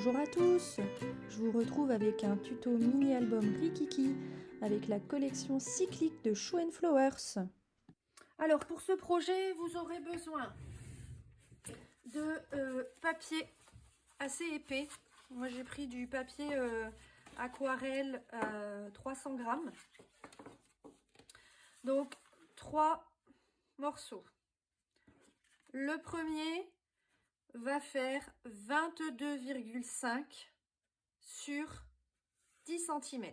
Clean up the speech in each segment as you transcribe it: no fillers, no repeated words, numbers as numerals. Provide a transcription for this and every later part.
Bonjour à tous, je vous retrouve avec un tuto mini-album Rikiki avec la collection cyclique de Show & Flowers. Alors pour ce projet, vous aurez besoin de papier assez épais. Moi j'ai pris du papier aquarelle 300 grammes. Donc 3 morceaux. Le premier va faire 22,5 sur 10 cm.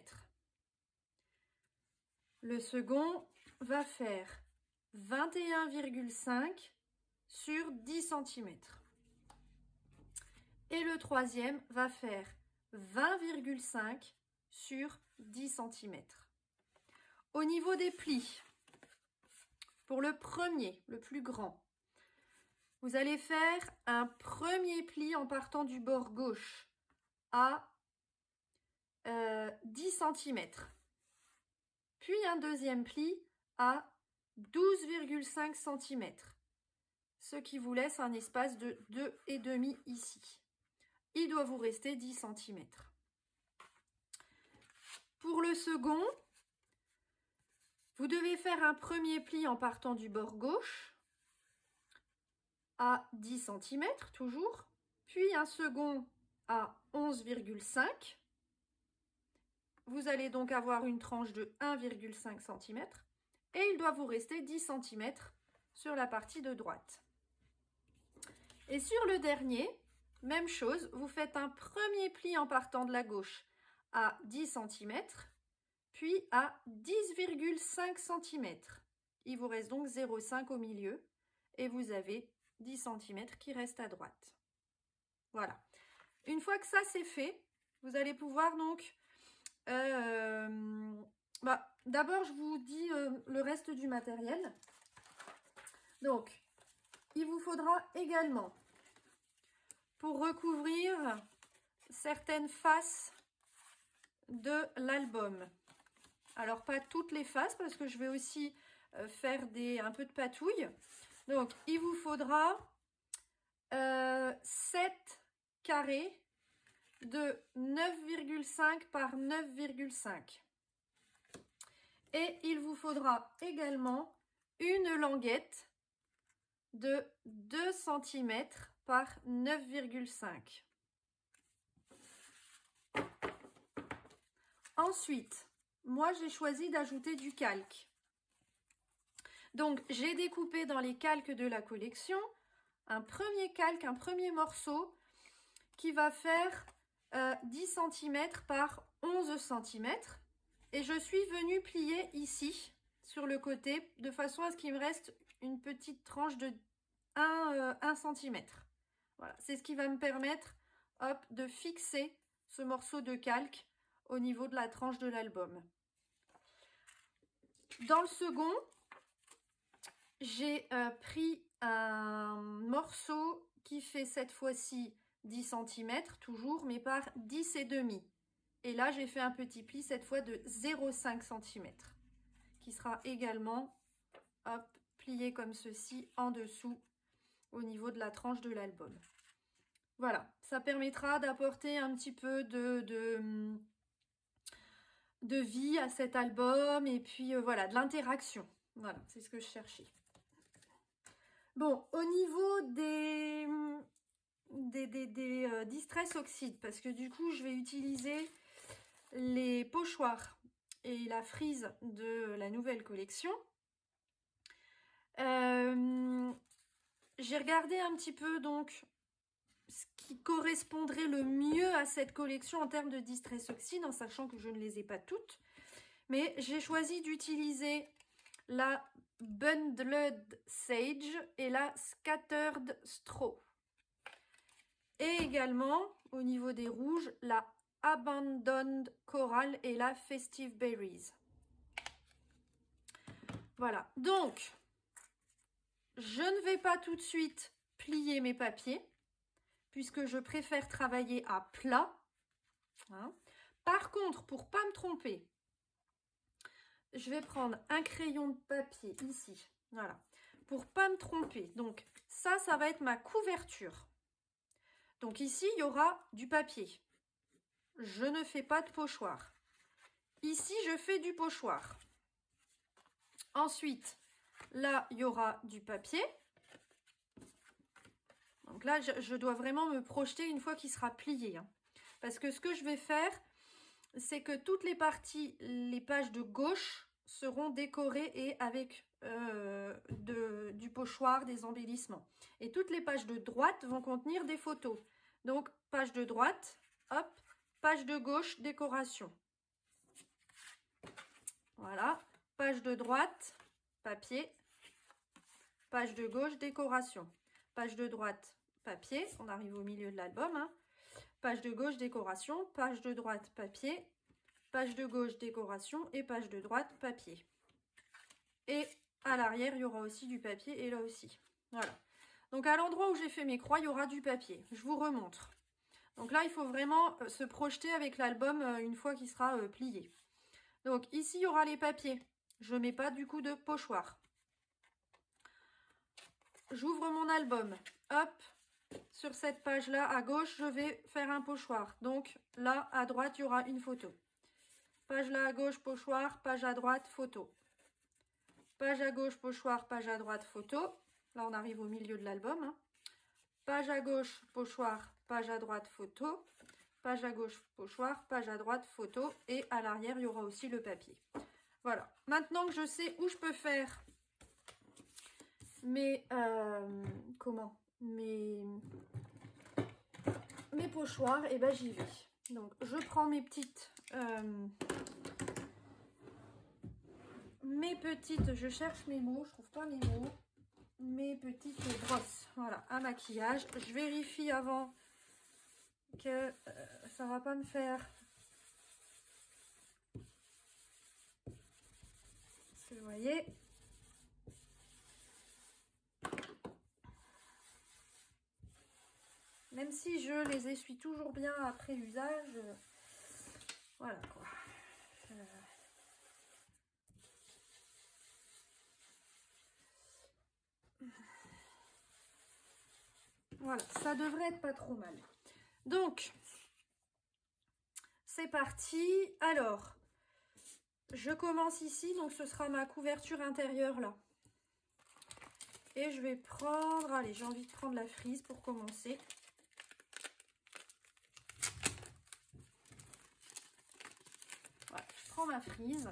Le second va faire 21,5 sur 10 cm. Et le troisième va faire 20,5 sur 10 cm. Au niveau des plis, pour le premier, le plus grand, vous allez faire un premier pli en partant du bord gauche à 10 cm. Puis un deuxième pli à 12,5 cm. Ce qui vous laisse un espace de 2,5 ici. Il doit vous rester 10 cm. Pour le second, vous devez faire un premier pli en partant du bord gauche à 10 cm toujours, puis un second à 11,5. Vous allez donc avoir une tranche de 1,5 cm et il doit vous rester 10 cm sur la partie de droite. Et sur le dernier, même chose, vous faites un premier pli en partant de la gauche à 10 cm, puis à 10,5 cm. Il vous reste donc 0,5 au milieu et vous avez 10 cm qui restent à droite. Voilà. Une fois que ça c'est fait, vous allez pouvoir donc... d'abord, je vous dis le reste du matériel. Donc, il vous faudra également, pour recouvrir certaines faces de l'album, alors pas toutes les faces parce que je vais aussi faire un peu de patouille. Donc, il vous faudra 7 carrés de 9,5 par 9,5. Et il vous faudra également une languette de 2 cm par 9,5. Ensuite, moi j'ai choisi d'ajouter du calque. Donc j'ai découpé dans les calques de la collection un premier calque, un premier morceau qui va faire 10 cm par 11 cm. Et je suis venue plier ici, sur le côté, de façon à ce qu'il me reste une petite tranche de 1 cm. Voilà, c'est ce qui va me permettre, hop, de fixer ce morceau de calque au niveau de la tranche de l'album. Dans le second, j'ai pris un morceau qui fait cette fois-ci 10 cm, toujours, mais par 10,5. Et là, j'ai fait un petit pli, cette fois de 0,5 cm, qui sera également, hop, plié comme ceci, en dessous, au niveau de la tranche de l'album. Voilà, ça permettra d'apporter un petit peu de vie à cet album, et puis voilà, de l'interaction. Voilà, c'est ce que je cherchais. Bon, au niveau des Distress Oxide, parce que du coup, je vais utiliser les pochoirs et la frise de la nouvelle collection. J'ai regardé un petit peu donc ce qui correspondrait le mieux à cette collection en termes de Distress Oxide, en sachant que je ne les ai pas toutes. Mais j'ai choisi d'utiliser la Bundled Sage et la Scattered Straw. Et également, au niveau des rouges, la Abandoned Coral et la Festive Berries. Voilà, donc, je ne vais pas tout de suite plier mes papiers, puisque je préfère travailler à plat. Hein. Par contre, pour ne pas me tromper, je vais prendre un crayon de papier ici, voilà, pour ne pas me tromper. Donc, ça va être ma couverture. Donc ici, il y aura du papier. Je ne fais pas de pochoir. Ici, je fais du pochoir. Ensuite, là, il y aura du papier. Donc là, je dois vraiment me projeter une fois qu'il sera plié. Hein. Parce que ce que je vais faire, c'est que toutes les parties, les pages de gauche seront décorées et avec du pochoir, des embellissements. Et toutes les pages de droite vont contenir des photos. Donc, page de droite, hop, page de gauche, décoration. Voilà, page de droite, papier, page de gauche, décoration. Page de droite, papier, on arrive au milieu de l'album. Hein. Page de gauche, décoration, page de droite, papier, page de gauche, décoration et page de droite, papier. Et à l'arrière, il y aura aussi du papier et là aussi. Voilà. Donc à l'endroit où j'ai fait mes croix, il y aura du papier. Je vous remontre. Donc là, il faut vraiment se projeter avec l'album une fois qu'il sera plié. Donc ici, il y aura les papiers. Je ne mets pas du coup de pochoir. J'ouvre mon album. Hop, sur cette page-là, à gauche, je vais faire un pochoir. Donc là, à droite, il y aura une photo. Page là à gauche, pochoir. Page à droite, photo. Page à gauche, pochoir. Page à droite, photo. Là, on arrive au milieu de l'album. Hein. Page à gauche, pochoir. Page à droite, photo. Page à gauche, pochoir. Page à droite, photo. Et à l'arrière, il y aura aussi le papier. Voilà. Maintenant que je sais où je peux faire mes pochoirs, et ben j'y vais. Donc je prends mes petites je cherche mes mots, je trouve pas mes mots, mes petites brosses, voilà, à maquillage. Je vérifie avant que ça va pas me faire, parce que vous voyez, même si je les essuie toujours bien après usage, voilà quoi. Voilà, ça devrait être pas trop mal. Donc, c'est parti. Alors, je commence ici, donc ce sera ma couverture intérieure là. Et je vais prendre, allez, j'ai envie de prendre la frise pour commencer. Voilà, je prends ma frise.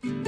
Voilà.